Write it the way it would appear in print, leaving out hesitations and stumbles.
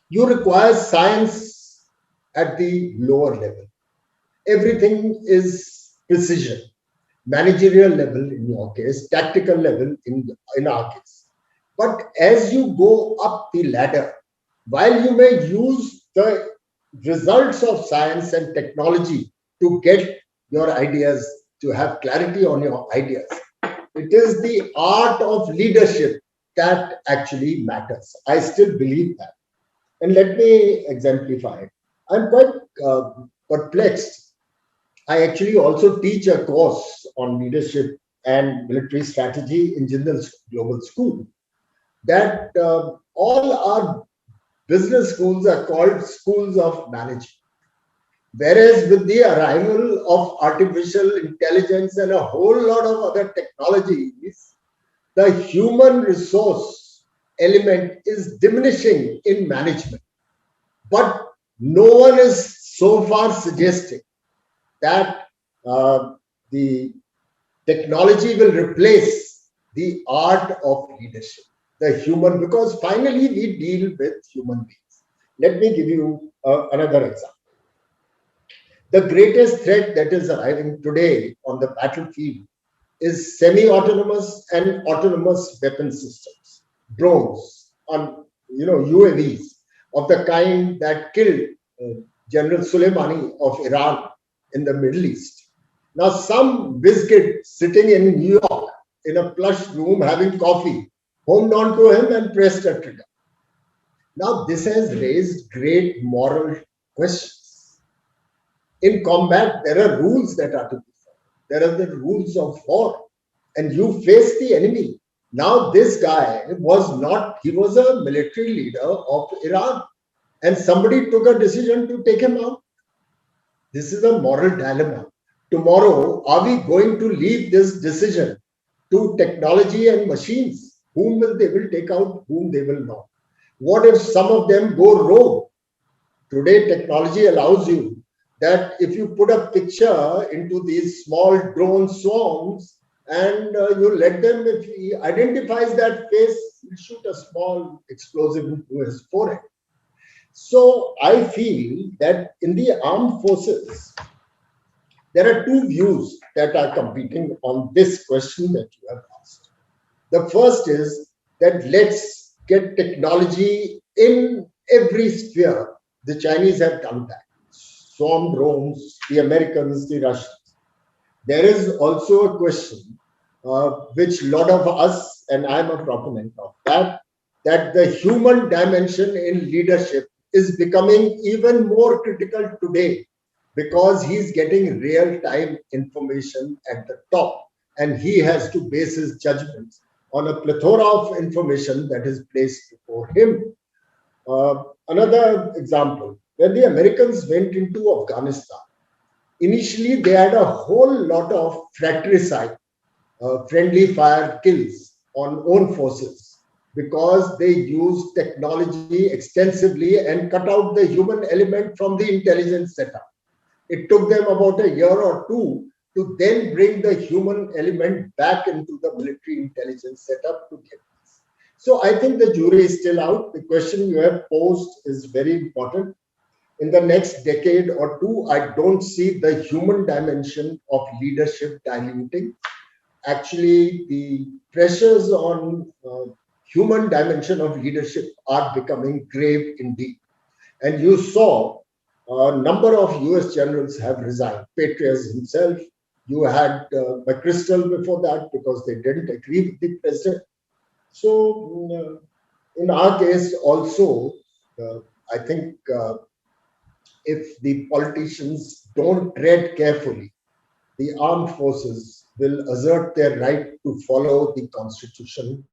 You require science at the lower level. Everything is precision, managerial level in your case, tactical level in our case. But as you go up the ladder, while you may use the results of science and technology to get your ideas, to have clarity on your ideas, it is the art of leadership that actually matters. I still believe that. And let me exemplify it. I'm quite perplexed. I actually also teach a course on leadership and military strategy in Jindal Global School. That all our business schools are called schools of management. Whereas with the arrival of artificial intelligence and a whole lot of other technologies, the human resource element is diminishing in management. But no one is so far suggesting that the technology will replace the art of leadership, the human, because finally we deal with human beings. Let me give you another example. The greatest threat that is arriving today on the battlefield is semi-autonomous and autonomous weapon systems, drones, on UAVs of the kind that killed General Soleimani of Iran in the Middle East. Now, some biscuit sitting in New York in a plush room having coffee homed onto him and pressed a trigger. Now, this has raised great moral questions. In combat, there are rules that are to be followed. There are the rules of war, and you face the enemy. Now, this guy he was a military leader of Iran, and somebody took a decision to take him out. This is a moral dilemma. Tomorrow, are we going to leave this decision to technology and machines? Whom they will take out, whom they will not? What if some of them go rogue? Today, technology allows you that if you put a picture into these small drone swarms and you let them, if he identifies that face, you shoot a small explosive into his forehead. So I feel that in the armed forces, there are two views that are competing on this question that you have asked. The first is that let's get technology in every sphere. The Chinese have done that. Swarm drones, the Americans, the Russians. There is also a question which a lot of us, and I'm a proponent of that the human dimension in leadership is becoming even more critical today because he's getting real-time information at the top and he has to base his judgments on a plethora of information that is placed before him. Another example, when the Americans went into Afghanistan, initially they had a whole lot of fratricide, friendly fire kills on own forces because they used technology extensively and cut out the human element from the intelligence setup. It took them about a year or two to then bring the human element back into the military intelligence setup to get this. So I think the jury is still out. The question you have posed is very important. In the next decade or two, I don't see the human dimension of leadership diluting. Actually, the pressures on human dimension of leadership are becoming grave indeed. And you saw a number of US generals have resigned. Petraeus himself, you had McChrystal before that because they didn't agree with the president. So in our case also, I think if the politicians don't tread carefully, the armed forces will assert their right to follow the constitution.